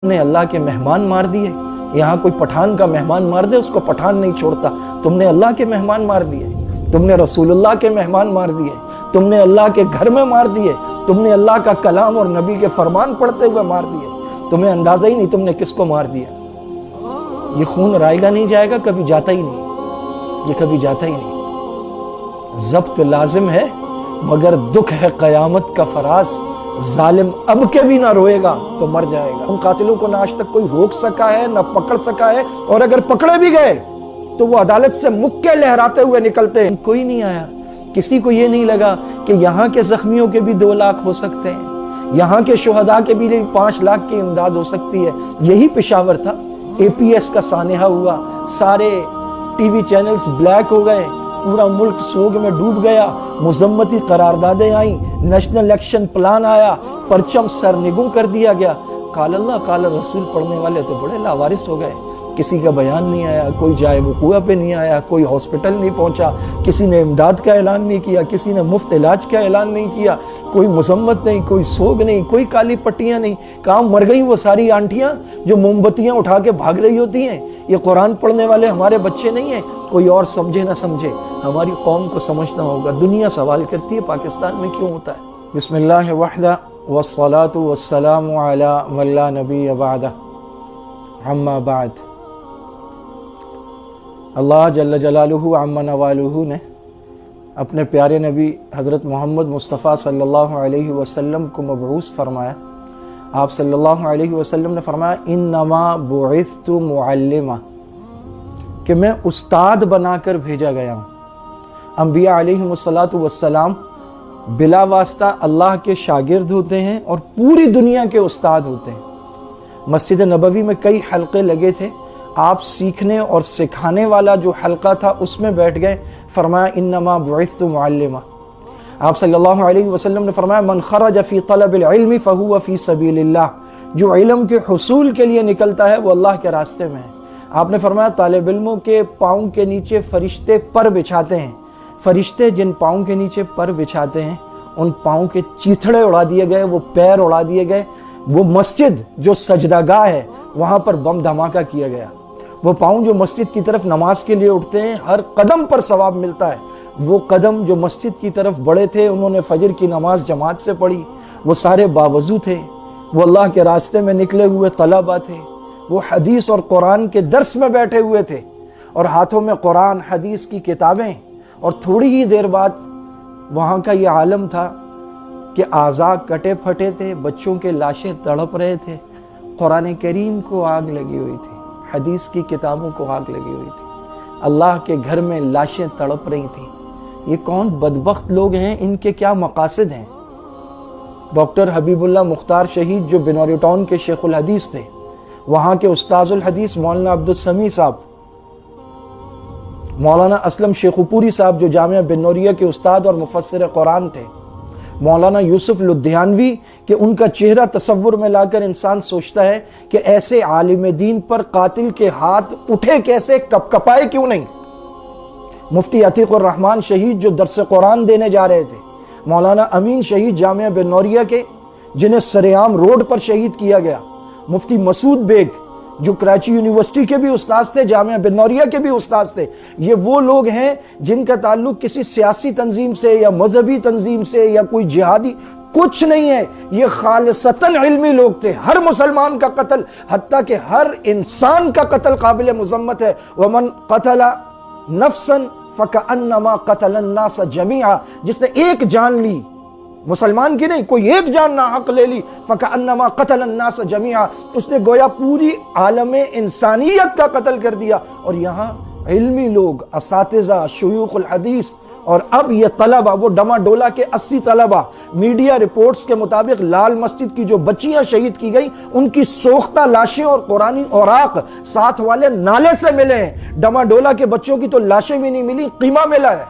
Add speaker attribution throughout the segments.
Speaker 1: نے اللہ کے مہمان مار دیے. یہاں کوئی پٹھان کا مہمان مار دے اس کو پٹھان نہیں چھوڑتا. تم نے اللہ کے مہمان مار دیے, تم نے رسول اللہ کے مہمان مار دیے, تم نے اللہ کے گھر میں مار دیے, تم نے اللہ کا کلام اور نبی کے فرمان پڑھتے ہوئے مار دیے. تمہیں اندازہ ہی نہیں تم نے کس کو مار دیا. یہ خون رائے گا نہیں جائے گا, کبھی جاتا ہی نہیں, یہ کبھی جاتا ہی نہیں. ضبط لازم ہے مگر دکھ ہے قیامت کا فراز. ظالم اب کے بھی نہ روئے گا تو مر جائے گا. ان قاتلوں کو نہ آج تک کوئی روک سکا ہے نہ پکڑ سکا ہے, اور اگر پکڑے بھی گئے تو وہ عدالت سے مکے لہراتے ہوئے نکلتے ہیں. کوئی نہیں آیا, کسی کو یہ نہیں لگا کہ یہاں کے زخمیوں کے بھی 2 لاکھ ہو سکتے ہیں, یہاں کے شہداء کے بھی 5 لاکھ کی امداد ہو سکتی ہے. یہی پشاور تھا, اے پی ایس کا سانحہ ہوا, سارے ٹی وی چینلز بلیک ہو گئے, پورا ملک سوگ میں ڈوب گیا, مذمتی قراردادیں آئیں, نیشنل ایکشن پلان آیا, پرچم سرنگوں کر دیا گیا. قال اللہ قال رسول پڑھنے والے تو بڑے لاوارث ہو گئے. کسی کا بیان نہیں آیا, کوئی جائے وقوع پہ نہیں آیا, کوئی ہاسپٹل نہیں پہنچا, کسی نے امداد کا اعلان نہیں کیا, کسی نے مفت علاج کا اعلان نہیں کیا, کوئی مذمت نہیں, کوئی سوگ نہیں, کوئی کالی پٹیاں نہیں. کہاں مر گئی وہ ساری آنٹیاں جو موم بتیاں اٹھا کے بھاگ رہی ہوتی ہیں؟ یہ قرآن پڑھنے والے ہمارے بچے نہیں ہیں. کوئی اور سمجھے نہ سمجھے, ہماری قوم کو سمجھنا ہوگا. دنیا سوال کرتی ہے پاکستان میں کیوں ہوتا ہے. بسم اللہ وحدہ والصلاة والسلام علی من لا نبی بعدہ, اما بعد. اللہ جل جلالہ عما نوالہ نے اپنے پیارے نبی حضرت محمد مصطفیٰ صلی اللہ علیہ وسلم کو مبعوث فرمایا. آپ صلی اللہ علیہ وسلم نے فرمایا انما بعثت معلما, کہ میں استاد بنا کر بھیجا گیا ہوں. انبیاء علیہم السلام بلا واسطہ اللہ کے شاگرد ہوتے ہیں اور پوری دنیا کے استاد ہوتے ہیں. مسجد نبوی میں کئی حلقے لگے تھے, آپ سیکھنے اور سکھانے والا جو حلقہ تھا اس میں بیٹھ گئے. فرمایا انما بعثت معلما. آپ صلی اللہ علیہ وسلم نے فرمایا من خرج فی طلب العلم فہو فی سبیل اللہ, جو علم کے حصول کے لیے نکلتا ہے وہ اللہ کے راستے میں ہے. آپ نے فرمایا طالب علموں کے پاؤں کے نیچے فرشتے پر بچھاتے ہیں. فرشتے جن پاؤں کے نیچے پر بچھاتے ہیں ان پاؤں کے چیتھڑے اڑا دیے گئے, وہ پیر اڑا دیے گئے. وہ مسجد جو سجدہ گاہ ہے وہاں پر بم دھماکہ کیا گیا. وہ پاؤں جو مسجد کی طرف نماز کے لیے اٹھتے ہیں ہر قدم پر ثواب ملتا ہے. وہ قدم جو مسجد کی طرف بڑھے تھے انہوں نے فجر کی نماز جماعت سے پڑھی, وہ سارے باوضو تھے, وہ اللہ کے راستے میں نکلے ہوئے طلبہ تھے, وہ حدیث اور قرآن کے درس میں بیٹھے ہوئے تھے اور ہاتھوں میں قرآن حدیث کی کتابیں. اور تھوڑی ہی دیر بعد وہاں کا یہ عالم تھا کہ اعضاء کٹے پھٹے تھے, بچوں کے لاشیں تڑپ رہے تھے, قرآن کریم کو آگ لگی ہوئی تھی, حدیث کی کتابوں کو آگ لگی ہوئی تھی, اللہ کے گھر میں لاشیں تڑپ رہی تھیں. یہ کون بدبخت لوگ ہیں, ان کے کیا مقاصد ہیں؟ ڈاکٹر حبیب اللہ مختار شہید جو بنوری ٹاؤن کے شیخ الحدیث تھے, وہاں کے استاذ الحدیث مولانا عبدالسمیع صاحب, مولانا اسلم شیخو پوری صاحب جو جامعہ بنوریہ کے استاد اور مفسر قرآن تھے, مولانا یوسف لدھیانوی کہ ان کا چہرہ تصور میں لا کر انسان سوچتا ہے کہ ایسے عالم دین پر قاتل کے ہاتھ اٹھے کیسے, کپ کپائے کیوں نہیں. مفتی عتیق الرحمن شہید جو درس قرآن دینے جا رہے تھے, مولانا امین شہید جامعہ بنوریہ کے جنہیں سریعام روڈ پر شہید کیا گیا, مفتی مسعود بیگ جو کراچی یونیورسٹی کے بھی استاذ تھے, جامعہ بنوریہ کے بھی استاذ تھے. یہ وہ لوگ ہیں جن کا تعلق کسی سیاسی تنظیم سے یا مذہبی تنظیم سے یا کوئی جہادی کچھ نہیں ہے. یہ خالصتاً علمی لوگ تھے. ہر مسلمان کا قتل, حتیٰ کہ ہر انسان کا قتل قابل مذمت ہے. وَمَنْ قَتَلَ نَفْسًا فَكَأَنَّمَا قَتَلَ النَّاسَ جَمِيعًا, جس نے ایک جان لی, مسلمان کی نہیں, کوئی ایک جان ناحق لے لی, فَكَأَنَّمَا قَتَلَ النَّاسَ جَمِيعًا, اس نے گویا پوری عالم انسانیت کا قتل کر دیا. اور یہاں علمی لوگ, اساتذہ, شیوخ الحدیث, اور اب یہ طلبہ, وہ ڈما ڈولا کے 80 طلبہ, میڈیا رپورٹس کے مطابق لال مسجد کی جو بچیاں شہید کی گئیں ان کی سوختہ لاشیں اور قرآنی اوراق ساتھ والے نالے سے ملے ہیں. ڈما ڈولا کے بچوں کی تو لاشیں بھی نہیں ملی, قیمہ ملا ہے.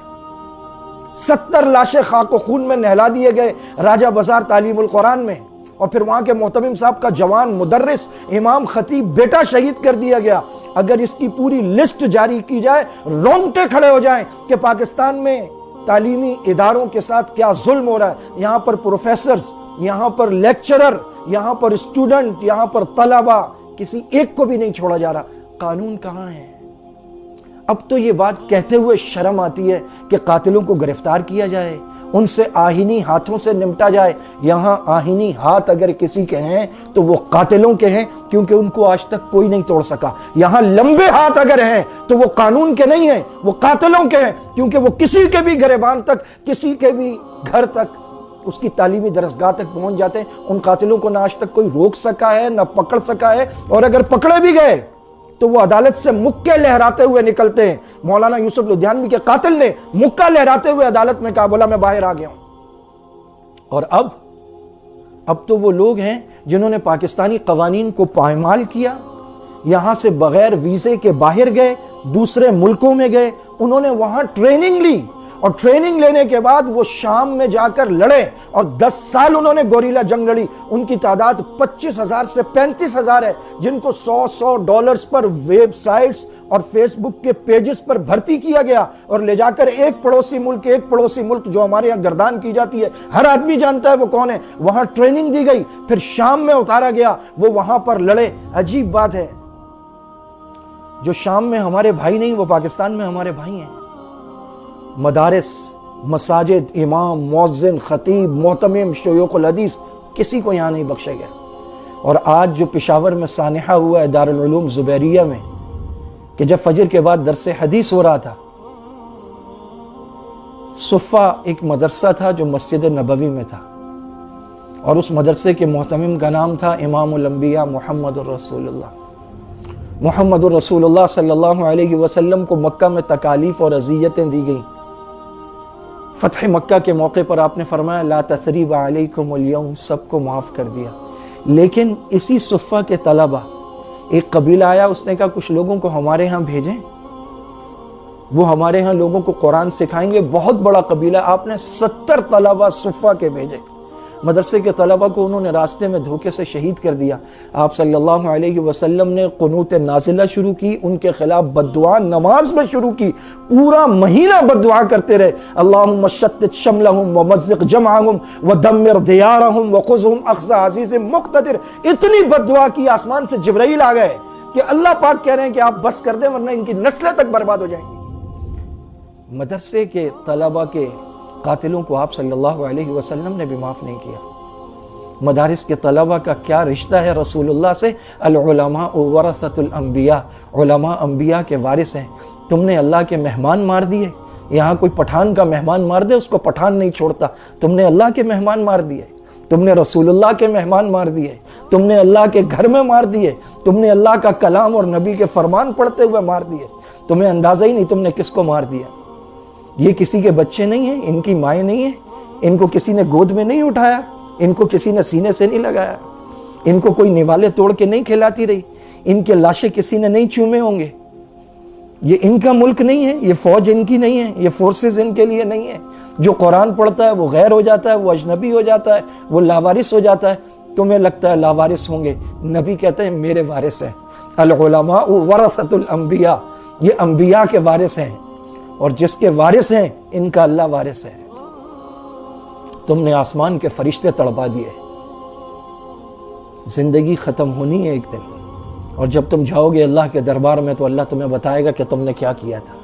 Speaker 1: 70 لاشیں خاک و خون میں نہلا دیے گئے راجہ بازار تعلیم القرآن میں. اور پھر وہاں کے محتمم صاحب کا جوان مدرس امام خطیب بیٹا شہید کر دیا گیا. اگر اس کی پوری لسٹ جاری کی جائے رونگٹے کھڑے ہو جائیں کہ پاکستان میں تعلیمی اداروں کے ساتھ کیا ظلم ہو رہا ہے. یہاں پر پروفیسرز, یہاں پر لیکچرر, یہاں پر اسٹوڈنٹ، یہاں پر طلبہ، کسی ایک کو بھی نہیں چھوڑا جا رہا۔ قانون کہاں ہے؟ اب تو یہ بات کہتے ہوئے شرم آتی ہے کہ قاتلوں کو گرفتار کیا جائے، ان سے آہینی ہاتھوں سے نمٹا جائے۔ یہاں آہینی ہاتھ اگر کسی کے ہیں تو وہ قاتلوں کے ہیں، کیونکہ ان کو آج تک کوئی نہیں توڑ سکا۔ یہاں لمبے ہاتھ اگر ہیں تو وہ قانون کے نہیں ہیں، وہ قاتلوں کے ہیں، کیونکہ وہ کسی کے بھی گریبان تک، کسی کے بھی گھر تک، اس کی تعلیمی درسگاہ تک پہنچ جاتے ہیں۔ ان قاتلوں کو نہ آج تک کوئی روک سکا ہے، نہ پکڑ سکا ہے، اور اگر پکڑے بھی گئے تو وہ عدالت سے مکے لہراتے ہوئے نکلتے ہیں۔ مولانا یوسف لدھیانوی کے قاتل نے مکہ لہراتے ہوئے عدالت میں کہا، بولا میں باہر آ گیا ہوں۔ اور اب تو وہ لوگ ہیں جنہوں نے پاکستانی قوانین کو پائمال کیا، یہاں سے بغیر ویزے کے باہر گئے، دوسرے ملکوں میں گئے، انہوں نے وہاں ٹریننگ لی، اور ٹریننگ لینے کے بعد وہ شام میں جا کر لڑے، اور 10 سال انہوں نے گوریلا جنگ لڑی۔ ان کی تعداد 25,000 سے 35,000 ہے، جن کو $100 پر ویب سائٹس اور فیس بک کے پیجز پر بھرتی کیا گیا، اور لے جا کر ایک پڑوسی ملک جو ہمارے یہاں گردان کی جاتی ہے، ہر آدمی جانتا ہے وہ کون ہے، وہاں ٹریننگ دی گئی، پھر شام میں اتارا گیا، وہ وہاں پر لڑے۔ عجیب بات ہے، جو شام میں ہمارے بھائی نہیں، وہ پاکستان میں ہمارے بھائی ہیں۔ مدارس، مساجد، امام، مؤذن، خطیب، محتمم، شیوخ الحدیث، کسی کو یہاں نہیں بخشا گیا۔ اور آج جو پشاور میں سانحہ ہوا ہے دارالعلوم زبیریہ میں، کہ جب فجر کے بعد درس حدیث ہو رہا تھا، صفہ ایک مدرسہ تھا جو مسجد نبوی میں تھا، اور اس مدرسے کے محتمم کا نام تھا امام الانبیاء محمد الرسول اللہ۔ محمد الرسول اللہ صلی اللہ علیہ وسلم کو مکہ میں تکالیف اور اذیتیں دی گئیں۔ فتح مکہ کے موقع پر آپ نے فرمایا لا تثریب علیکم اليوم، سب کو معاف کر دیا۔ لیکن اسی صفہ کے طلبہ، ایک قبیلہ آیا، اس نے کہا کچھ لوگوں کو ہمارے ہاں بھیجیں، وہ ہمارے ہاں لوگوں کو قرآن سکھائیں گے۔ بہت بڑا قبیلہ، آپ نے 70 طلبہ صفہ کے بھیجے۔ مدرسے کے طلبہ کو انہوں نے راستے میں دھوکے سے شہید کر دیا۔ آپ صلی اللہ علیہ وسلم نے قنوت نازلہ شروع کی، ان کے خلاف بددعا نماز میں شروع کی، پورا مہینہ بددعا کرتے رہے۔ اللہم شتت شملہم ومزق جمعہم ودمر دیارہم وخذہم اخذ عزیز مقتدر۔ اتنی بددعا کی، آسمان سے جبرائیل آ گئے کہ اللہ پاک کہہ رہے ہیں کہ آپ بس کر دیں ورنہ ان کی نسلیں تک برباد ہو جائیں گی۔ مدرسے کے طلبہ کے قاتلوں کو آپ صلی اللہ علیہ وسلم نے بھی معاف نہیں کیا۔ مدارس کے طلبہ کا کیا رشتہ ہے رسول اللہ سے؟ العلماء ورثۃ الانبیاء، علماء انبیاء کے وارث ہیں۔ تم نے اللہ کے مہمان مار دیے۔ یہاں کوئی پٹھان کا مہمان مار دے، اس کو پٹھان نہیں چھوڑتا۔ تم نے اللہ کے مہمان مار دیے، تم نے رسول اللہ کے مہمان مار دیے، تم نے اللہ کے گھر میں مار دیے، تم نے اللہ کا کلام اور نبی کے فرمان پڑھتے ہوئے مار دیے۔ تمہیں اندازہ ہی نہیں تم نے کس کو مار دیا۔ یہ کسی کے بچے نہیں ہیں، ان کی مائیں نہیں ہیں، ان کو کسی نے گود میں نہیں اٹھایا، ان کو کسی نے سینے سے نہیں لگایا، ان کو کوئی نوالے توڑ کے نہیں کھلاتی رہی، ان کے لاشیں کسی نے نہیں چومے ہوں گے۔ یہ ان کا ملک نہیں ہے، یہ فوج ان کی نہیں ہے، یہ فورسز ان کے لیے نہیں ہے۔ جو قرآن پڑھتا ہے وہ غیر ہو جاتا ہے، وہ اجنبی ہو جاتا ہے، وہ لاوارث ہو جاتا ہے۔ تمہیں لگتا ہے لاوارث ہوں گے، نبی کہتے ہیں میرے وارث ہیں۔ العلماء ورثۃ الانبیاء، یہ انبیاء کے وارث ہیں، اور جس کے وارث ہیں ان کا اللہ وارث ہے۔ تم نے آسمان کے فرشتے تڑپا دیے۔ زندگی ختم ہونی ہے ایک دن، اور جب تم جاؤ گے اللہ کے دربار میں تو اللہ تمہیں بتائے گا کہ تم نے کیا کیا تھا۔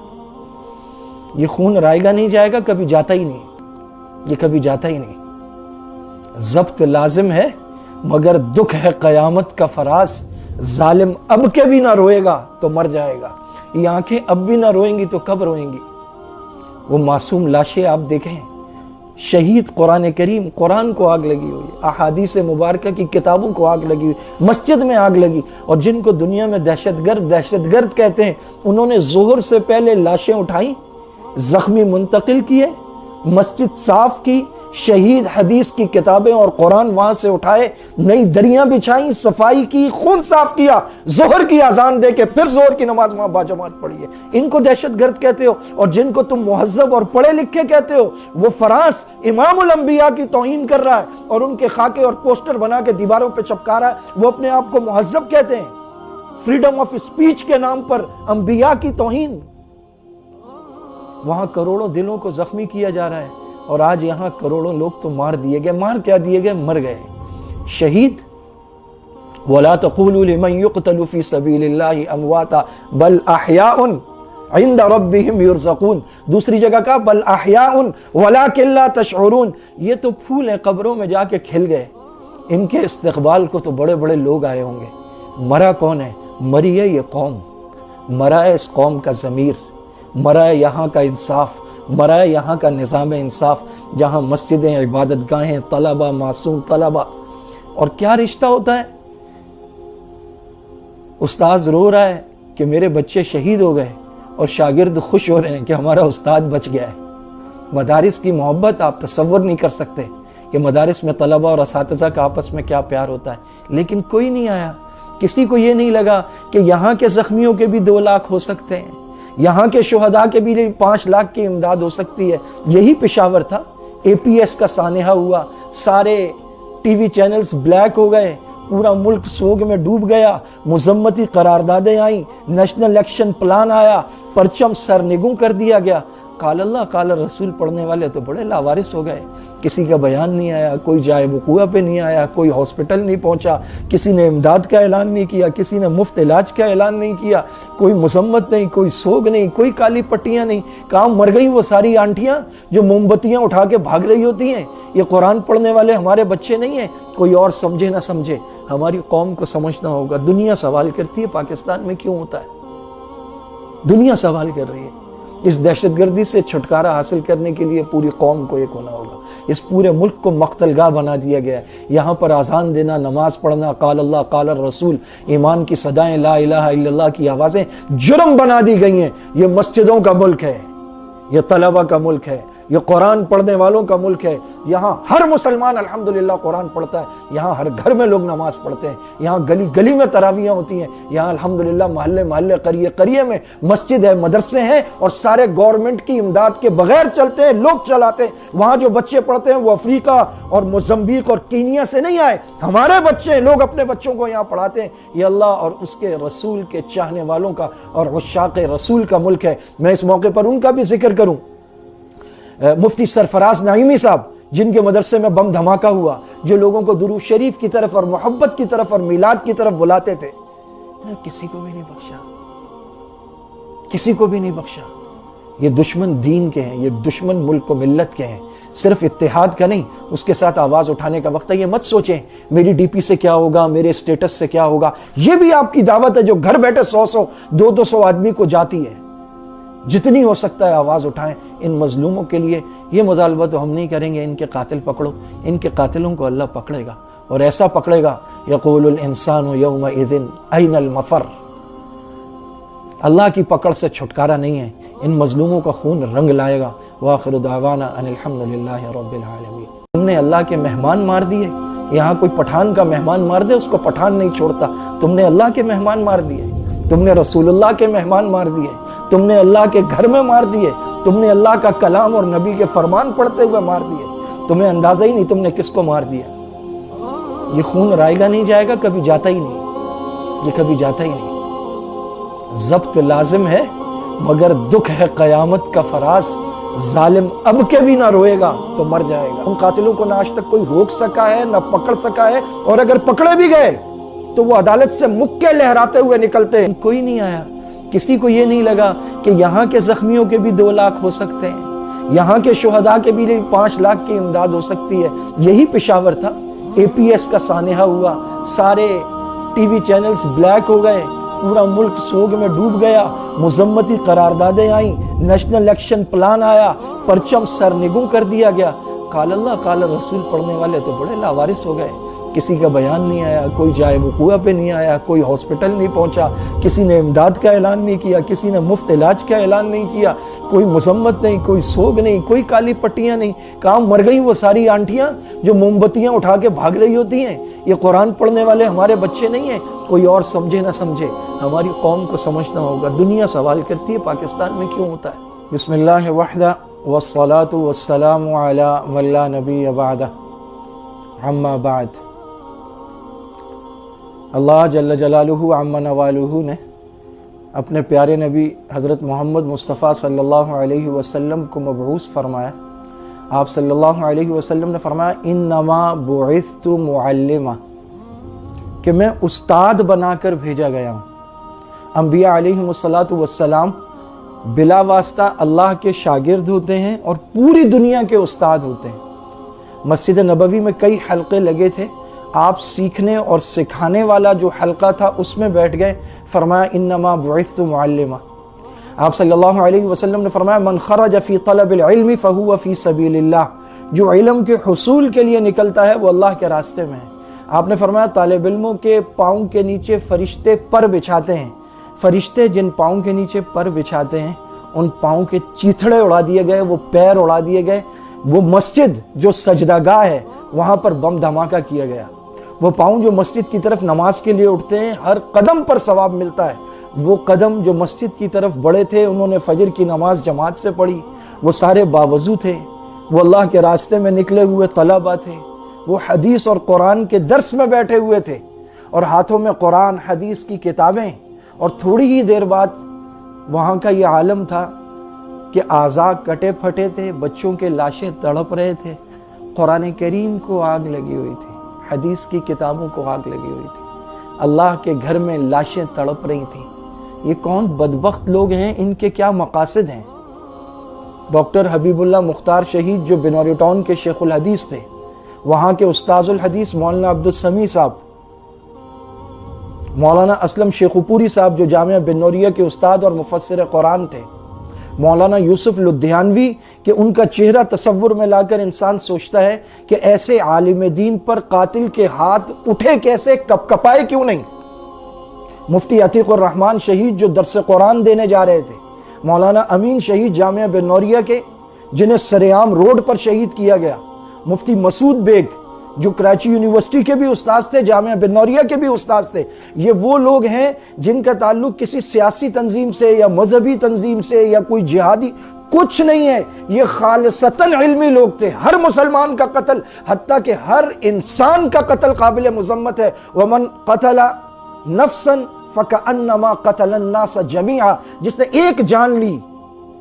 Speaker 1: یہ خون رائے گا نہیں جائے گا، کبھی جاتا ہی نہیں، یہ کبھی جاتا ہی نہیں۔ ضبط لازم ہے مگر دکھ ہے قیامت کا فراز۔ ظالم اب کے بھی نہ روئے گا تو مر جائے گا، یہ آنکھیں اب بھی نہ روئیں گی تو کب روئیں گی؟ وہ معصوم لاشیں آپ دیکھیں، شہید قرآن کریم، قرآن کو آگ لگی ہوئی، احادیث مبارکہ کی کتابوں کو آگ لگی ہوئی، مسجد میں آگ لگی، اور جن کو دنیا میں دہشت گرد کہتے ہیں، انہوں نے ظہر سے پہلے لاشیں اٹھائیں، زخمی منتقل کیے، مسجد صاف کی، شہید حدیث کی کتابیں اور قرآن وہاں سے اٹھائے، نئی دریاں بچھائیں، صفائی کی، خون صاف کیا، ظہر کی اذان دے کے پھر ظہر کی نماز وہاں باجماعت پڑھی ہے۔ ان کو دہشت گرد کہتے ہو، اور جن کو تم مہذب اور پڑھے لکھے کہتے ہو، وہ فراس امام الانبیاء کی توہین کر رہا ہے اور ان کے خاکے اور پوسٹر بنا کے دیواروں پہ چپکا رہا ہے۔ وہ اپنے آپ کو مہذب کہتے ہیں۔ فریڈم آف اسپیچ کے نام پر انبیاء کی توہین۔ وہاں کروڑوں دلوں کو زخمی کیا جا رہا ہے، اور آج یہاں کروڑوں لوگ تو مار دیے گئے۔ مار کیا دیے گئے؟ مر گئے۔ شہید وَلَا تَقُولُوا لِمَنْ يُقْتَلُ فِي سَبِيلِ اللَّهِ أَمْوَاتًا بَلْ أَحْيَاءٌ عِنْدَ رَبِّهِمْ يُرْزَقُونَ، دوسری جگہ کہا بَلْ أَحْيَاءٌ وَلَكِنْ لَا تَشْعُرُونَ، یہ تو پھول ہیں قبروں میں جا کے کھل گئے، ان کے استقبال کو تو بڑے بڑے لوگ آئے ہوں گے۔ مرا کون ہے؟ مری ہے یہ قوم، مرا ہے اس قوم کا ضمیر، مرا ہے یہاں کا انصاف، مرا ہے یہاں کا نظام انصاف، جہاں مسجدیں، عبادت گاہیں، طلبہ، معصوم طلبہ۔ اور کیا رشتہ ہوتا ہے؟ استاذ رو رہا ہے کہ میرے بچے شہید ہو گئے، اور شاگرد خوش ہو رہے ہیں کہ ہمارا استاد بچ گیا ہے۔ مدارس کی محبت آپ تصور نہیں کر سکتے کہ مدارس میں طلبہ اور اساتذہ کا آپس میں کیا پیار ہوتا ہے، لیکن کوئی نہیں آیا۔ کسی کو یہ نہیں لگا کہ یہاں کے زخمیوں کے بھی 2 لاکھ ہو سکتے ہیں، یہاں کے شہداء کے بھی 5 لاکھ کی امداد ہو سکتی ہے۔ یہی پشاور تھا، اے پی ایس کا سانحہ ہوا، سارے ٹی وی چینلز بلیک ہو گئے، پورا ملک سوگ میں ڈوب گیا، مذمتی قراردادیں آئیں، نیشنل ایکشن پلان آیا، پرچم سرنگوں کر دیا گیا۔ قال اللہ قال رسول پڑھنے والے تو بڑے لاوارث ہو گئے، کسی کا بیان نہیں آیا، کوئی جائے وقوع پہ نہیں آیا، کوئی ہاسپٹل نہیں پہنچا، کسی نے امداد کا اعلان نہیں کیا، کسی نے مفت علاج کا اعلان نہیں کیا، کوئی مذمت نہیں، کوئی سوگ نہیں، کوئی کالی پٹیاں نہیں۔ کہاں مر گئی وہ ساری آنٹیاں جو موم بتیاں اٹھا کے بھاگ رہی ہوتی ہیں؟ یہ قرآن پڑھنے والے ہمارے بچے نہیں ہیں۔ کوئی اور سمجھے نہ سمجھے، ہماری قوم کو سمجھنا ہوگا۔ دنیا سوال کرتی ہے پاکستان میں کیوں ہوتا ہے، دنیا سوال کر رہی ہے۔ اس دہشت گردی سے چھٹکارا حاصل کرنے کے لیے پوری قوم کو ایک ہونا ہوگا۔ اس پورے ملک کو مقتل گاہ بنا دیا گیا ہے۔ یہاں پر اذان دینا، نماز پڑھنا، قال اللہ قال الرسول، ایمان کی صدائیں، لا الہ الا اللہ کی آوازیں جرم بنا دی گئی ہیں۔ یہ مسجدوں کا ملک ہے، یہ طلبہ کا ملک ہے، یہ قرآن پڑھنے والوں کا ملک ہے۔ یہاں ہر مسلمان الحمدللہ قرآن پڑھتا ہے، یہاں ہر گھر میں لوگ نماز پڑھتے ہیں، یہاں گلی گلی میں تراویحیں ہوتی ہیں، یہاں الحمدللہ محلے محلے، قریے قریے میں مسجد ہے، مدرسے ہیں، اور سارے گورنمنٹ کی امداد کے بغیر چلتے ہیں، لوگ چلاتے ہیں۔ وہاں جو بچے پڑھتے ہیں وہ افریقہ اور موزمبیق اور کینیا سے نہیں آئے، ہمارے بچے ہیں، لوگ اپنے بچوں کو یہاں پڑھاتے ہیں۔ یہ اللہ اور اس کے رسول کے چاہنے والوں کا اور عشاق رسول کا ملک ہے۔ میں اس موقع پر ان کا بھی ذکر کروں، مفتی سرفراز نعیمی صاحب، جن کے مدرسے میں بم دھماکہ ہوا، جو لوگوں کو درود شریف کی طرف اور محبت کی طرف اور میلاد کی طرف بلاتے تھے، کسی کو بھی نہیں بخشا، کسی کو بھی نہیں بخشا۔ یہ دشمن دین کے ہیں، یہ دشمن ملک و ملت کے ہیں۔ صرف اتحاد کا نہیں، اس کے ساتھ آواز اٹھانے کا وقت ہے۔ یہ مت سوچیں میری ڈی پی سے کیا ہوگا، میرے اسٹیٹس سے کیا ہوگا۔ یہ بھی آپ کی دعوت ہے جو گھر بیٹھے 100 200 آدمی کو جاتی ہے۔ جتنی ہو سکتا ہے آواز اٹھائیں ان مظلوموں کے لیے۔ یہ مطالبہ تو ہم نہیں کریں گے ان کے قاتل پکڑو، ان کے قاتلوں کو اللہ پکڑے گا، اور ایسا پکڑے گا یقول الانسان یومئذ این المفر۔ اللہ کی پکڑ سے چھٹکارا نہیں ہے، ان مظلوموں کا خون رنگ لائے گا۔ وآخر دعوانا ان الحمدللہ رب العالمین۔ تم نے اللہ کے مہمان مار دیے، یہاں کوئی پٹھان کا مہمان مار دے اس کو پٹھان نہیں چھوڑتا، تم نے اللہ کے مہمان مار دیے، تم نے رسول اللہ کے مہمان مار دیے، تم نے اللہ کے گھر میں مار دیے، تم نے اللہ کا کلام اور نبی کے فرمان پڑھتے ہوئے مار دیے۔ تمہیں اندازہ ہی نہیں تم نے کس کو مار دیا۔ یہ خون رائے گا نہیں جائے گا، کبھی جاتا ہی نہیں، یہ کبھی جاتا ہی نہیں۔ ضبط لازم ہے مگر دکھ ہے قیامت کا فراز، ظالم اب کے بھی نہ روئے گا تو مر جائے گا۔ ان قاتلوں کو نہ آج تک کوئی روک سکا ہے نہ پکڑ سکا ہے، اور اگر پکڑے بھی گئے تو وہ عدالت سے مکے لہراتے ہوئے نکلتے ہیں۔ کوئی نہیں آیا، کسی کو یہ نہیں لگا کہ یہاں کے زخمیوں کے بھی 2 لاکھ ہو سکتے ہیں، یہاں کے شہداء کے بھی 5 لاکھ کی امداد ہو سکتی ہے۔ یہی پشاور تھا، اے پی ایس کا سانحہ ہوا، سارے ٹی وی چینلز بلیک ہو گئے، پورا ملک سوگ میں ڈوب گیا، مذمتی قراردادیں آئیں، نیشنل ایکشن پلان آیا، پرچم سرنگوں کر دیا گیا۔ قال اللہ قال رسول پڑھنے والے تو بڑے لاوارث ہو گئے، کسی کا بیان نہیں آیا، کوئی جائے وقوع پہ نہیں آیا، کوئی ہاسپٹل نہیں پہنچا، کسی نے امداد کا اعلان نہیں کیا، کسی نے مفت علاج کا اعلان نہیں کیا، کوئی مذمت نہیں، کوئی سوگ نہیں، کوئی کالی پٹیاں نہیں۔ کہاں مر گئی وہ ساری آنٹیاں جو موم بتیاں اٹھا کے بھاگ رہی ہوتی ہیں؟ یہ قرآن پڑھنے والے ہمارے بچے نہیں ہیں۔ کوئی اور سمجھے نہ سمجھے، ہماری قوم کو سمجھنا ہوگا۔ دنیا سوال کرتی ہے پاکستان میں کیوں ہوتا ہے۔ بسم اللہ وحدہ والصلاة والسلام علی من لا نبی بعدہ، اما بعد۔ اللہ جل جلالہ عم نوالہ نے اپنے پیارے نبی حضرت محمد مصطفیٰ صلی اللہ علیہ وسلم کو مبعوث فرمایا۔ آپ صلی اللہ علیہ وسلم نے فرمایا انما بعثت معلما، کہ میں استاد بنا کر بھیجا گیا ہوں۔ انبیاء علیہم بلا واسطہ اللہ کے شاگرد ہوتے ہیں اور پوری دنیا کے استاد ہوتے ہیں۔ مسجد نبوی میں کئی حلقے لگے تھے، آپ سیکھنے اور سکھانے والا جو حلقہ تھا اس میں بیٹھ گئے، فرمایا انما بعثت معلما۔ آپ صلی اللہ علیہ وسلم نے فرمایا من خرج فی طلب العلم فہو فی سبیل اللہ، جو علم کے حصول کے لیے نکلتا ہے وہ اللہ کے راستے میں ہے۔ آپ نے فرمایا طالب علموں کے پاؤں کے نیچے فرشتے پر بچھاتے ہیں، فرشتے جن پاؤں کے نیچے پر بچھاتے ہیں ان پاؤں کے چیتھڑے اڑا دیے گئے، وہ پیر اڑا دیے گئے، وہ مسجد جو سجدہ گاہ ہے وہاں پر بم دھماکہ کیا گیا، وہ پاؤں جو مسجد کی طرف نماز کے لیے اٹھتے ہیں ہر قدم پر ثواب ملتا ہے، وہ قدم جو مسجد کی طرف بڑھے تھے انہوں نے فجر کی نماز جماعت سے پڑھی، وہ سارے باوضو تھے، وہ اللہ کے راستے میں نکلے ہوئے طلبہ تھے، وہ حدیث اور قرآن کے درس میں بیٹھے ہوئے تھے اور ہاتھوں میں قرآن حدیث کی کتابیں، اور تھوڑی ہی دیر بعد وہاں کا یہ عالم تھا کہ اعضاء کٹے پھٹے تھے، بچوں کے لاشیں تڑپ رہے تھے، قرآن کریم کو آگ لگی ہوئی تھی، حدیث کی کتابوں کو آگ لگی ہوئی تھی، اللہ کے گھر میں لاشیں تڑپ رہی تھیں۔ یہ کون بدبخت لوگ ہیں، ان کے کیا مقاصد ہیں؟ ڈاکٹر حبیب اللہ مختار شہید جو بنوری ٹاؤن کے شیخ الحدیث تھے، وہاں کے استاذ الحدیث مولانا عبدالسمیع صاحب، مولانا اسلم شیخو پوری صاحب جو جامعہ بنوریہ کے استاد اور مفسر قرآن تھے، مولانا یوسف لدھیانوی کہ ان کا چہرہ تصور میں لا کر انسان سوچتا ہے کہ ایسے عالم دین پر قاتل کے ہاتھ اٹھے کیسے، کپ کپائے کیوں نہیں؟ مفتی عتیق الرحمن شہید جو درس قرآن دینے جا رہے تھے، مولانا امین شہید جامعہ بنوریہ کے جنہیں سریعام روڈ پر شہید کیا گیا، مفتی مسعود بیگ جو کراچی یونیورسٹی کے بھی استاذ تھے، جامعہ بنوریہ کے بھی استاذ تھے، یہ وہ لوگ ہیں جن کا تعلق کسی سیاسی تنظیم سے یا مذہبی تنظیم سے یا کوئی جہادی کچھ نہیں ہے، یہ خالصتاً علمی لوگ تھے۔ ہر مسلمان کا قتل، حتیٰ کہ ہر انسان کا قتل قابل مذمت ہے۔ وَمَنْ قَتَلَ نَفْسًا فَكَأَنَّمَا قَتَلَ النَّاسَ جَمِيعًا، جس نے ایک جان لی،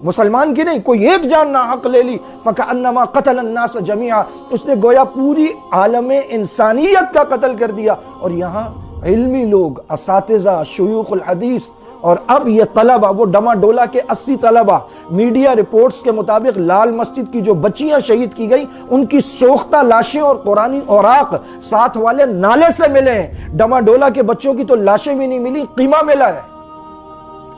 Speaker 1: مسلمان کی نہیں، کوئی ایک جان ناحق لے لی، فَكَأَنَّمَا قَتَلَ النَّاسَ جَمِيعًا، اس نے گویا پوری عالم انسانیت کا قتل کر دیا۔ اور یہاں علمی لوگ، اساتذہ، شیوخ الحدیث، اور اب یہ طلبہ، وہ ڈما ڈولا کے 80 طلبہ، میڈیا رپورٹس کے مطابق لال مسجد کی جو بچیاں شہید کی گئی ان کی سوختہ لاشیں اور قرآنی اوراق ساتھ والے نالے سے ملے ہیں۔ ڈما ڈولا کے بچوں کی تو لاشیں بھی نہیں ملی، قیمہ ملا ہے۔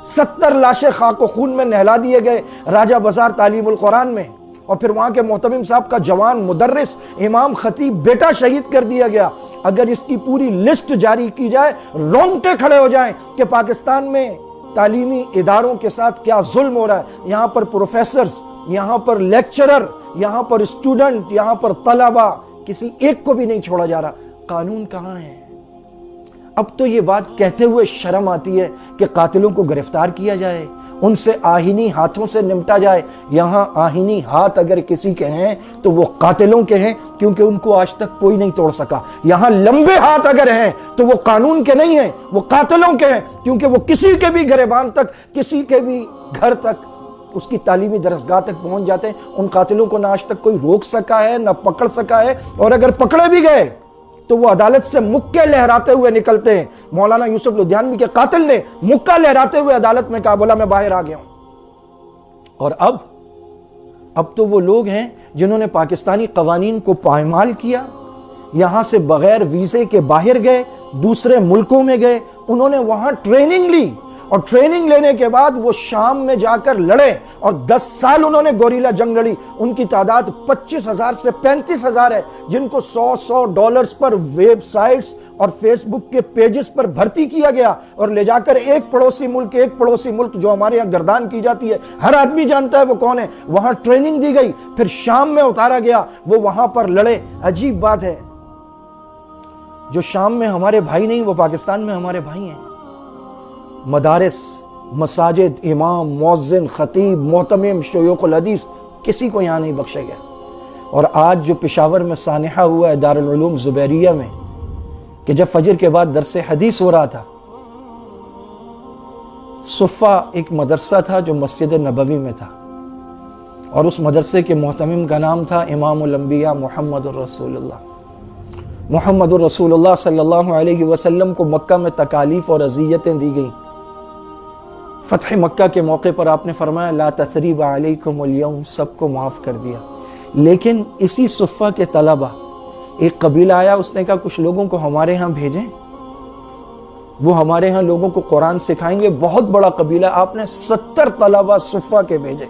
Speaker 1: 70 لاشیں خاک و خون میں نہلا دیے گئے راجہ بازار تعلیم القرآن میں، اور پھر وہاں کے محتمم صاحب کا جوان مدرس امام خطیب بیٹا شہید کر دیا گیا۔ اگر اس کی پوری لسٹ جاری کی جائے رونگٹے کھڑے ہو جائیں کہ پاکستان میں تعلیمی اداروں کے ساتھ کیا ظلم ہو رہا ہے۔ یہاں پر پروفیسرز، یہاں پر لیکچرر، یہاں پر اسٹوڈنٹ، یہاں پر طلبہ، کسی ایک کو بھی نہیں چھوڑا جا رہا۔ قانون کہاں ہے؟ اب تو یہ بات کہتے ہوئے شرم آتی ہے کہ قاتلوں کو گرفتار کیا جائے، ان سے آہینی ہاتھوں سے نمٹا جائے۔ یہاں آہینی ہاتھ اگر کسی کے ہیں تو وہ قاتلوں کے ہیں، کیونکہ ان کو آج تک کوئی نہیں توڑ سکا۔ یہاں لمبے ہاتھ اگر ہیں تو وہ قانون کے نہیں ہیں، وہ قاتلوں کے ہیں، کیونکہ وہ کسی کے بھی گریبان تک، کسی کے بھی گھر تک، اس کی تعلیمی درسگاہ تک پہنچ جاتے ہیں۔ ان قاتلوں کو نہ آج تک کوئی روک سکا ہے، نہ پکڑ سکا ہے، اور اگر پکڑے بھی گئے تو وہ عدالت سے مکے لہراتے ہوئے نکلتے ہیں۔ مولانا یوسف لدھیانوی کے قاتل نے مکہ لہراتے ہوئے عدالت میں کہا، بولا میں باہر آ گیا ہوں۔ اور اب تو وہ لوگ ہیں جنہوں نے پاکستانی قوانین کو پائمال کیا، یہاں سے بغیر ویزے کے باہر گئے، دوسرے ملکوں میں گئے، انہوں نے وہاں ٹریننگ لی، اور ٹریننگ لینے کے بعد وہ شام میں جا کر لڑے، اور 10 سال انہوں نے گوریلا جنگ لڑی۔ ان کی تعداد 25,000 سے 35,000 ہے، جن کو $100 پر ویب سائٹس اور فیس بک کے پیجز پر بھرتی کیا گیا، اور لے جا کر ایک پڑوسی ملک جو ہمارے یہاں گردان کی جاتی ہے، ہر آدمی جانتا ہے وہ کون ہے، وہاں ٹریننگ دی گئی، پھر شام میں اتارا گیا، وہ وہاں پر لڑے۔ عجیب بات ہے، جو شام میں ہمارے بھائی نہیں وہ پاکستان میں ہمارے بھائی ہیں۔ مدارس، مساجد، امام، مؤذن، خطیب، محتمم، شیوخ الحدیث، کسی کو یہاں نہیں بخشا گیا۔ اور آج جو پشاور میں سانحہ ہوا ہے دارالعلوم زبیریہ میں، کہ جب فجر کے بعد درس حدیث ہو رہا تھا، صفہ ایک مدرسہ تھا جو مسجد نبوی میں تھا، اور اس مدرسے کے محتمم کا نام تھا امام الانبیاء محمد الرسول اللہ۔ محمد الرسول اللہ صلی اللہ علیہ وسلم کو مکہ میں تکالیف اور اذیتیں دی گئیں. فتح مکہ کے موقع پر آپ نے فرمایا لا تثریب علیکم اليوم، سب کو معاف کر دیا. لیکن اسی صفہ کے طلبہ، ایک قبیلہ آیا، اس نے کہا کچھ لوگوں کو ہمارے ہاں بھیجیں، وہ ہمارے ہاں لوگوں کو قرآن سکھائیں گے. بہت بڑا قبیلہ، آپ نے 70 طلبہ صفہ کے بھیجے.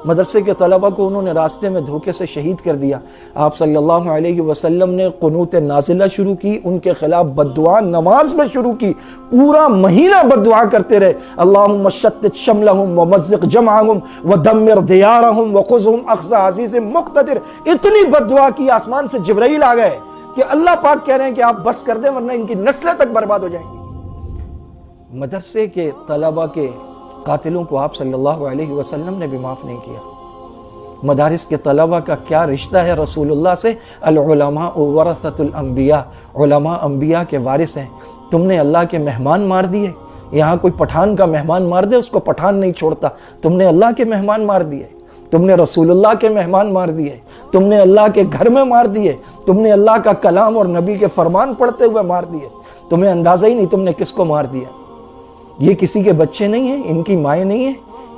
Speaker 1: مدرسے کے طلبہ کو انہوں نے راستے میں دھوکے سے شہید کر دیا. آپ صلی اللہ علیہ وسلم نے قنوت نازلہ شروع کی، ان کے خلاف بددعا نماز میں شروع کی. پورا مہینہ بددعا کرتے رہے. اللہم شتت شملہم ومزق جمعہم ودمر دیارہم وخذہم اخذ عزیز مقتدر. اتنی بددعا کی آسمان سے جبرائیل آ گئے کہ اللہ پاک کہہ رہے ہیں کہ آپ بس کر دیں ورنہ ان کی نسلیں تک برباد ہو جائیں گی. مدرسے کے طلبہ کے قاتلوں کو آپ صلی اللہ علیہ وسلم نے بھی معاف نہیں کیا. مدارس کے طلبہ کا کیا رشتہ ہے رسول اللہ سے؟ العلماء ورثۃ الانبیاء، علماء انبیاء کے وارث ہیں. تم نے اللہ کے مہمان مار دیے. یہاں کوئی پٹھان کا مہمان مار دے اس کو پٹھان نہیں چھوڑتا. تم نے اللہ کے مہمان مار دیے، تم نے رسول اللہ کے مہمان مار دیے، تم نے اللہ کے گھر میں مار دیے، تم نے اللہ کا کلام اور نبی کے فرمان پڑھتے ہوئے مار دیے. تمہیں اندازہ ہی نہیں تم نے کس کو مار دیا. یہ کسی کے بچے نہیں ہیں، ان کی مائیں نہیں ہیں،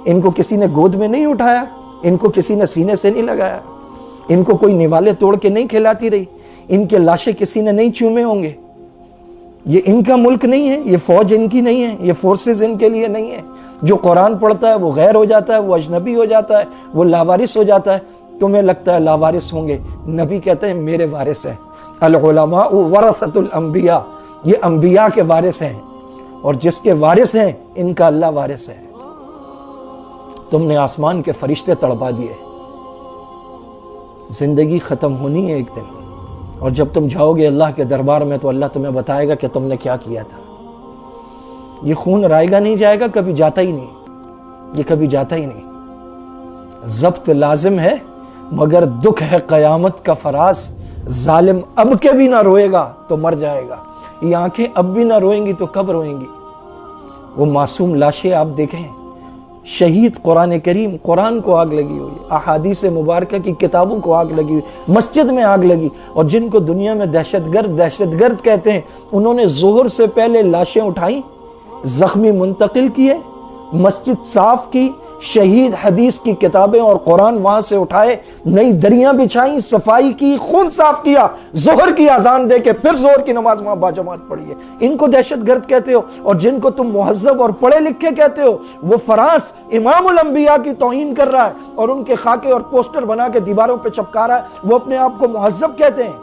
Speaker 1: ان کو کسی نے گود میں نہیں اٹھایا، ان کو کسی نے سینے سے نہیں لگایا، ان کو کوئی نوالے توڑ کے نہیں کھلاتی رہی، ان کے لاشیں کسی نے نہیں چومے ہوں گے. یہ ان کا ملک نہیں ہے، یہ فوج ان کی نہیں ہے، یہ فورسز ان کے لیے نہیں ہے. جو قرآن پڑھتا ہے وہ غیر ہو جاتا ہے، وہ اجنبی ہو جاتا ہے، وہ لاوارث ہو جاتا ہے. تمہیں لگتا ہے لاوارث ہوں گے، نبی کہتے ہیں میرے وارث ہیں. العلماء ورثۃ الانبیاء، یہ انبیاء کے وارث ہیں، اور جس کے وارث ہیں ان کا اللہ وارث ہے. تم نے آسمان کے فرشتے تڑپا دیے. زندگی ختم ہونی ہے ایک دن، اور جب تم جاؤ گے اللہ کے دربار میں تو اللہ تمہیں بتائے گا کہ تم نے کیا کیا تھا. یہ خون رائے گا نہیں جائے گا، کبھی جاتا ہی نہیں، یہ کبھی جاتا ہی نہیں. ضبط لازم ہے مگر دکھ ہے قیامت کا فراز. ظالم اب کے بھی نہ روئے گا تو مر جائے گا. یہ آنکھیں اب بھی نہ روئیں گی تو کب روئیں گی؟ وہ معصوم لاشیں آپ دیکھیں، شہید. قرآن کریم، قرآن کو آگ لگی ہوئی، احادیث مبارکہ کی کتابوں کو آگ لگی ہوئی، مسجد میں آگ لگی. اور جن کو دنیا میں دہشت گرد کہتے ہیں، انہوں نے ظہر سے پہلے لاشیں اٹھائیں، زخمی منتقل کیے، مسجد صاف کی، شہید حدیث کی کتابیں اور قرآن وہاں سے اٹھائے، نئی دریاں بچھائیں، صفائی کی، خون صاف کیا، ظہر کی اذان دے کے پھر ظہر کی نماز وہاں باجماعت پڑھی ہے. ان کو دہشت گرد کہتے ہو. اور جن کو تم مہذب اور پڑھے لکھے کہتے ہو، وہ فراس امام الانبیاء کی توہین کر رہا ہے اور ان کے خاکے اور پوسٹر بنا کے دیواروں پہ چپکا رہا ہے. وہ اپنے آپ کو مہذب کہتے ہیں.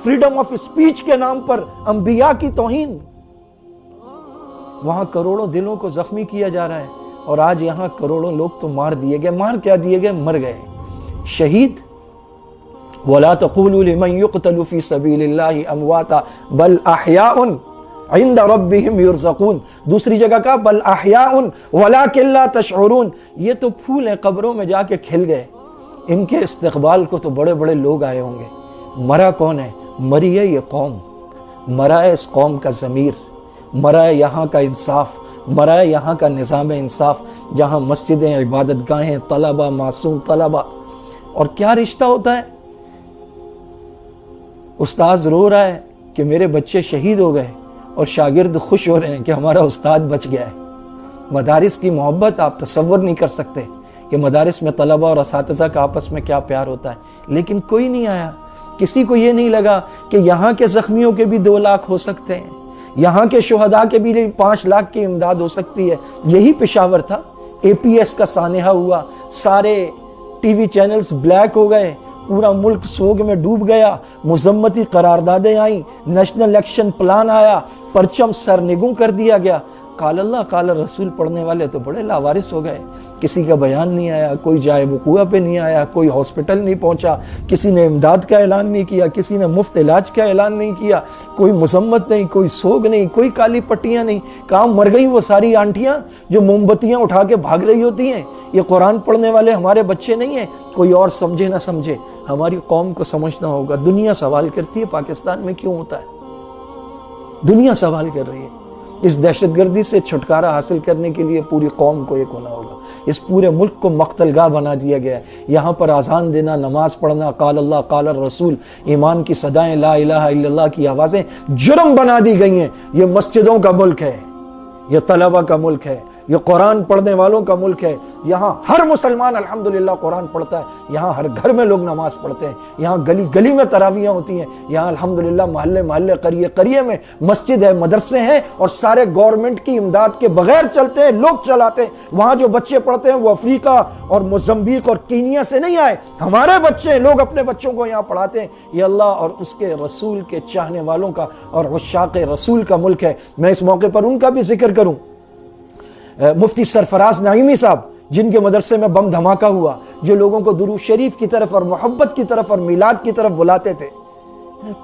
Speaker 1: فریڈم آف اسپیچ کے نام پر انبیاء کی توہین. وہاں کروڑوں دلوں کو زخمی کیا جا رہا ہے، اور آج یہاں کروڑوں لوگ تو مار دیے گئے. مار کیا دیے گئے؟ مر گئے. شہید. وَلَا تَقُولُوا لِمَنْ يُقْتَلُ فِي سَبِيلِ اللَّهِ أَمْوَاتًا بَلْ أَحْيَاءٌ عِنْدَ رَبِّهِمْ يُرْزَقُونَ. دوسری جگہ کہا بَلْ أَحْيَاءٌ وَلَكِنْ لَا تَشْعُرُونَ. یہ تو پھول ہیں، قبروں میں جا کے کھل گئے. ان کے استقبال کو تو بڑے بڑے لوگ آئے ہوں گے. مرا کون ہے؟ مری ہے یہ قوم. مرا ہے اس قوم کا ضمیر، مرا ہے یہاں کا انصاف، مرا ہے یہاں کا نظام انصاف، جہاں مسجدیں، عبادت گاہیں، طلبہ، معصوم طلبہ. اور کیا رشتہ ہوتا ہے؟ استاذ رو رہا ہے کہ میرے بچے شہید ہو گئے، اور شاگرد خوش ہو رہے ہیں کہ ہمارا استاد بچ گیا ہے. مدارس کی محبت آپ تصور نہیں کر سکتے کہ مدارس میں طلبہ اور اساتذہ کا آپس میں کیا پیار ہوتا ہے. لیکن کوئی نہیں آیا. کسی کو یہ نہیں لگا کہ یہاں کے زخمیوں کے بھی 2 لاکھ ہو سکتے ہیں، یہاں کے شہداء کے بھی 5 لاکھ کی امداد ہو سکتی ہے. یہی پشاور تھا. APS کا سانحہ ہوا، سارے ٹی وی چینلز بلیک ہو گئے، پورا ملک سوگ میں ڈوب گیا، مذمتی قراردادیں آئیں، نیشنل ایکشن پلان آیا، پرچم سرنگوں کر دیا گیا. قال اللہ قال رسول پڑھنے والے تو بڑے لاوارث ہو گئے. کسی کا بیان نہیں آیا، کوئی جائے وقوع پہ نہیں آیا، کوئی ہاسپٹل نہیں پہنچا، کسی نے امداد کا اعلان نہیں کیا، کسی نے مفت علاج کا اعلان نہیں کیا، کوئی مذمت نہیں، کوئی سوگ نہیں، کوئی کالی پٹیاں نہیں. کہاں مر گئی وہ ساری آنٹیاں جو موم بتیاں اٹھا کے بھاگ رہی ہوتی ہیں؟ یہ قرآن پڑھنے والے ہمارے بچے نہیں ہیں. کوئی اور سمجھے نہ سمجھے، ہماری قوم کو سمجھنا ہوگا. دنیا سوال کرتی ہے پاکستان میں کیوں ہوتا ہے؟ دنیا سوال کر رہی ہے. اس دہشت گردی سے چھٹکارا حاصل کرنے کے لیے پوری قوم کو ایک ہونا ہوگا۔ اس پورے ملک کو مقتل گاہ بنا دیا گیا ہے۔ یہاں پر اذان دینا، نماز پڑھنا، قال اللہ قال الرسول، ایمان کی صدائیں، لا الہ الا اللہ کی آوازیں جرم بنا دی گئی ہیں۔ یہ مسجدوں کا ملک ہے، یہ طلبہ کا ملک ہے، یہ قرآن پڑھنے والوں کا ملک ہے۔ یہاں ہر مسلمان الحمدللہ قرآن پڑھتا ہے، یہاں ہر گھر میں لوگ نماز پڑھتے ہیں، یہاں گلی گلی میں تراویحیں ہوتی ہیں، یہاں الحمدللہ محلے محلے قریے قریے میں مسجد ہے، مدرسے ہیں، اور سارے گورنمنٹ کی امداد کے بغیر چلتے ہیں، لوگ چلاتے ہیں۔ وہاں جو بچے پڑھتے ہیں وہ افریقہ اور موزمبیق اور کینیا سے نہیں آئے، ہمارے بچے ہیں، لوگ اپنے بچوں کو یہاں پڑھاتے ہیں۔ یہ اللہ اور اس کے رسول کے چاہنے والوں کا اور عشاق رسول کا ملک ہے۔ میں اس موقع پر ان کا بھی ذکر کروں، مفتی سرفراز نعیمی صاحب، جن کے مدرسے میں بم دھماکہ ہوا، جو لوگوں کو درود شریف کی طرف اور محبت کی طرف اور میلاد کی طرف بلاتے تھے،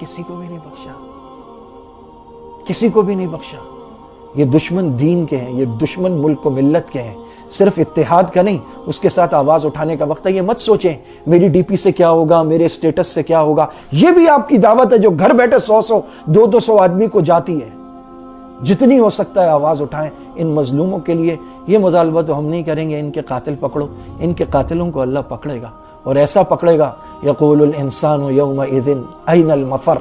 Speaker 1: کسی کو بھی نہیں بخشا، کسی کو بھی نہیں بخشا۔ یہ دشمن دین کے ہیں، یہ دشمن ملک و ملت کے ہیں، صرف اتحاد کا نہیں، اس کے ساتھ آواز اٹھانے کا وقت ہے۔ یہ مت سوچیں میری ڈی پی سے کیا ہوگا، میرے سٹیٹس سے کیا ہوگا، یہ بھی آپ کی دعوت ہے جو گھر بیٹھے 100 200 آدمی کو جاتی ہے۔ جتنی ہو سکتا ہے آواز اٹھائیں ان مظلوموں کے لیے۔ یہ مطالبہ تو ہم نہیں کریں گے ان کے قاتل پکڑو، ان کے قاتلوں کو اللہ پکڑے گا، اور ایسا پکڑے گا یقول الانسان یومئذ این المفر۔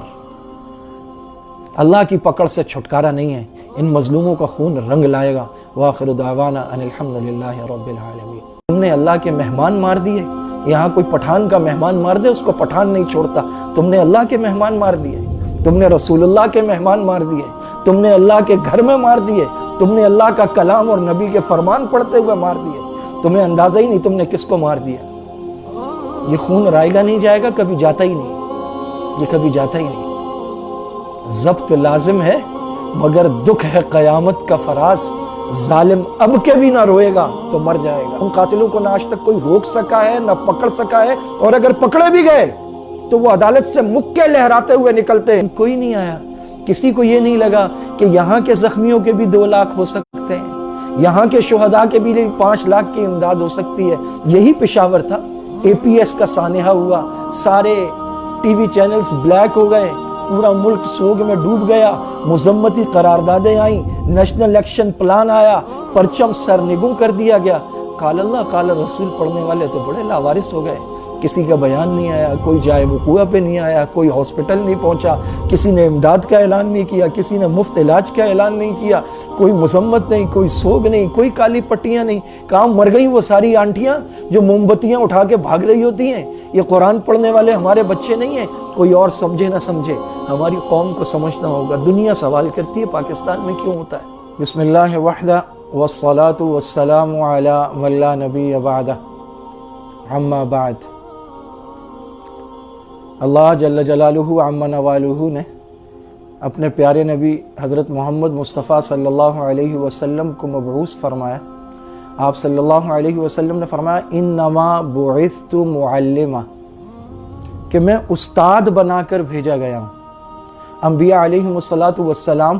Speaker 1: اللہ کی پکڑ سے چھٹکارا نہیں ہے، ان مظلوموں کا خون رنگ لائے گا۔ وآخر دعوانا ان الحمدللہ رب العالمین۔ تم نے اللہ کے مہمان مار دیے، یہاں کوئی پٹھان کا مہمان مار دے اس کو پٹھان نہیں چھوڑتا، تم نے اللہ کے مہمان مار دیے، تم نے رسول اللہ کے مہمان مار دیے، تم نے اللہ کے گھر میں مار دیے، تم نے اللہ کا کلام اور نبی کے فرمان پڑھتے ہوئے مار دیے، تمہیں اندازہ ہی نہیں تم نے کس کو مار دیا۔ یہ خون رائے گا نہیں جائے گا، کبھی جاتا ہی نہیں، یہ کبھی جاتا ہی نہیں۔ ضبط لازم ہے مگر دکھ ہے قیامت کا فراز، ظالم اب کے بھی نہ روئے گا تو مر جائے گا۔ ان قاتلوں کو نہ آج تک کوئی روک سکا ہے نہ پکڑ سکا ہے، اور اگر پکڑے بھی گئے تو وہ عدالت سے مکے لہراتے ہوئے نکلتے ہیں۔ کوئی نہیں آیا، کسی کو یہ نہیں لگا کہ یہاں کے زخمیوں کے بھی 2 لاکھ ہو سکتے ہیں، یہاں کے شہداء کے بھی 5 لاکھ کی امداد ہو سکتی ہے۔ یہی پشاور تھا، اے پی ایس کا سانحہ ہوا، سارے ٹی وی چینلز بلیک ہو گئے، پورا ملک سوگ میں ڈوب گیا، مذمتی قراردادیں آئیں، نیشنل ایکشن پلان آیا، پرچم سرنگوں کر دیا گیا۔ قال اللہ قال رسول پڑھنے والے تو بڑے لاوارث ہو گئے، کسی کا بیان نہیں آیا، کوئی جائے وقوع پہ نہیں آیا، کوئی ہاسپٹل نہیں پہنچا، کسی نے امداد کا اعلان نہیں کیا، کسی نے مفت علاج کا اعلان نہیں کیا، کوئی مذمت نہیں، کوئی سوگ نہیں، کوئی کالی پٹیاں نہیں۔ کام مر گئی وہ ساری آنٹیاں جو موم بتیاں اٹھا کے بھاگ رہی ہوتی ہیں۔ یہ قرآن پڑھنے والے ہمارے بچے نہیں ہیں، کوئی اور سمجھے نہ سمجھے، ہماری قوم کو سمجھنا ہوگا۔ دنیا سوال کرتی ہے پاکستان میں کیوں ہوتا ہے۔ بسم اللہ وحدہ والصلاة والسلام علی من لا نبی بعدہ، اما بعد۔ اللہ جل جلالہ عم نوالہ نے اپنے پیارے نبی حضرت محمد مصطفیٰ صلی اللہ علیہ وسلم کو مبعوث فرمایا۔ آپ صلی اللہ علیہ وسلم نے فرمایا انما بعثت معلما، کہ میں استاد بنا کر بھیجا گیا ہوں۔ انبیاء علیہم السلام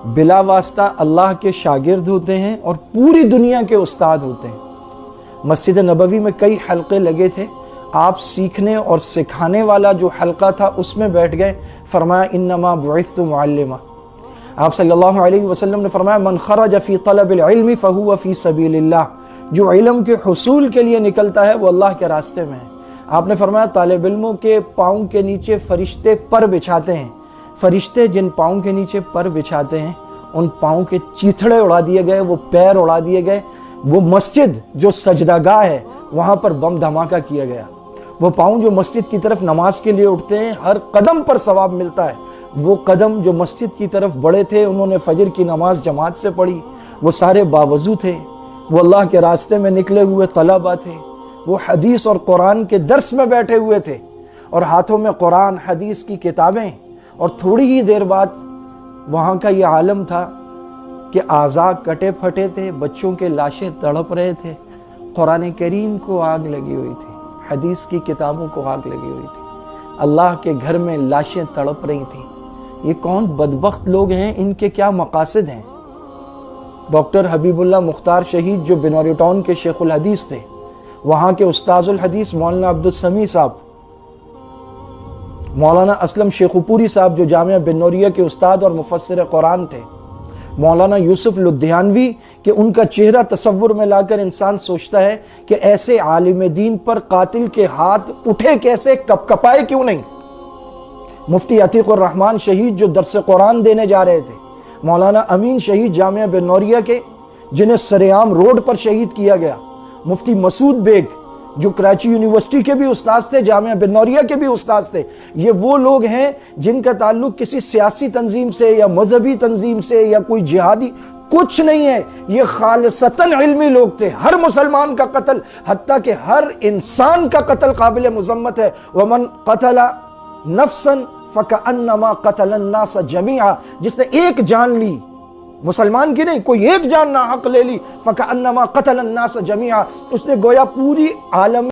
Speaker 1: بلا واسطہ اللہ کے شاگرد ہوتے ہیں اور پوری دنیا کے استاد ہوتے ہیں۔ مسجد نبوی میں کئی حلقے لگے تھے، آپ سیکھنے اور سکھانے والا جو حلقہ تھا اس میں بیٹھ گئے۔ فرمایا انما بعثت معلما۔ آپ صلی اللہ علیہ وسلم نے فرمایا من خرج فی طلب العلم فہو فی سبیل اللہ، جو علم کے حصول کے لیے نکلتا ہے وہ اللہ کے راستے میں ہے۔ آپ نے فرمایا طالب علموں کے پاؤں کے نیچے فرشتے پر بچھاتے ہیں، فرشتے جن پاؤں کے نیچے پر بچھاتے ہیں ان پاؤں کے چیتھڑے اڑا دیے گئے، وہ پیر اڑا دیے گئے۔ وہ مسجد جو سجدہ گاہ ہے وہاں پر بم دھماکہ کیا گیا۔ وہ پاؤں جو مسجد کی طرف نماز کے لیے اٹھتے ہیں ہر قدم پر ثواب ملتا ہے۔ وہ قدم جو مسجد کی طرف بڑھے تھے، انہوں نے فجر کی نماز جماعت سے پڑھی، وہ سارے باوضو تھے، وہ اللہ کے راستے میں نکلے ہوئے طلبہ تھے، وہ حدیث اور قرآن کے درس میں بیٹھے ہوئے تھے، اور ہاتھوں میں قرآن حدیث کی کتابیں۔ اور تھوڑی ہی دیر بعد وہاں کا یہ عالم تھا کہ اعضاء کٹے پھٹے تھے، بچوں کے لاشیں تڑپ رہے تھے، قرآن کریم کو آگ لگی ہوئی تھی، حدیث کی کتابوں کو آگ لگی ہوئی تھی، اللہ کے گھر میں لاشیں تڑپ رہی تھیں۔ یہ کون بدبخت لوگ ہیں، ان کے کیا مقاصد ہیں؟ ڈاکٹر حبیب اللہ مختار شہید جو بنوری ٹاؤن کے شیخ الحدیث تھے، وہاں کے استاذ الحدیث مولانا عبدالسمیع صاحب، مولانا اسلم شیخو پوری صاحب جو جامعہ بنوریہ کے استاد اور مفسر قرآن تھے، مولانا یوسف لدھیانوی کہ ان کا چہرہ تصور میں لا کر انسان سوچتا ہے کہ ایسے عالم دین پر قاتل کے ہاتھ اٹھے کیسے، کپ کپائے کیوں نہیں۔ مفتی عتیق الرحمن شہید جو درس قرآن دینے جا رہے تھے، مولانا امین شہید جامعہ بنوریا کے جنہیں سریعام روڈ پر شہید کیا گیا، مفتی مسعود بیگ جو کراچی یونیورسٹی کے بھی استاذ تھے، جامعہ بنوریا کے بھی استاذ تھے، یہ وہ لوگ ہیں جن کا تعلق کسی سیاسی تنظیم سے یا مذہبی تنظیم سے یا کوئی جہادی کچھ نہیں ہے، یہ خالصتاً علمی لوگ تھے۔ ہر مسلمان کا قتل، حتیٰ کہ ہر انسان کا قتل قابل مذمت ہے۔ وَمَنْ قَتَلَ نَفْسًا فَكَأَنَّمَا قَتَلَ النَّاسَ جَمِيعًا، جس نے ایک جان لی، مسلمان کی نہیں، کوئی ایک جان ناحق لے لی، فَكَأَنَّمَا قَتَلَ النَّاسَ جَمِيعًا، اس نے گویا پوری عالم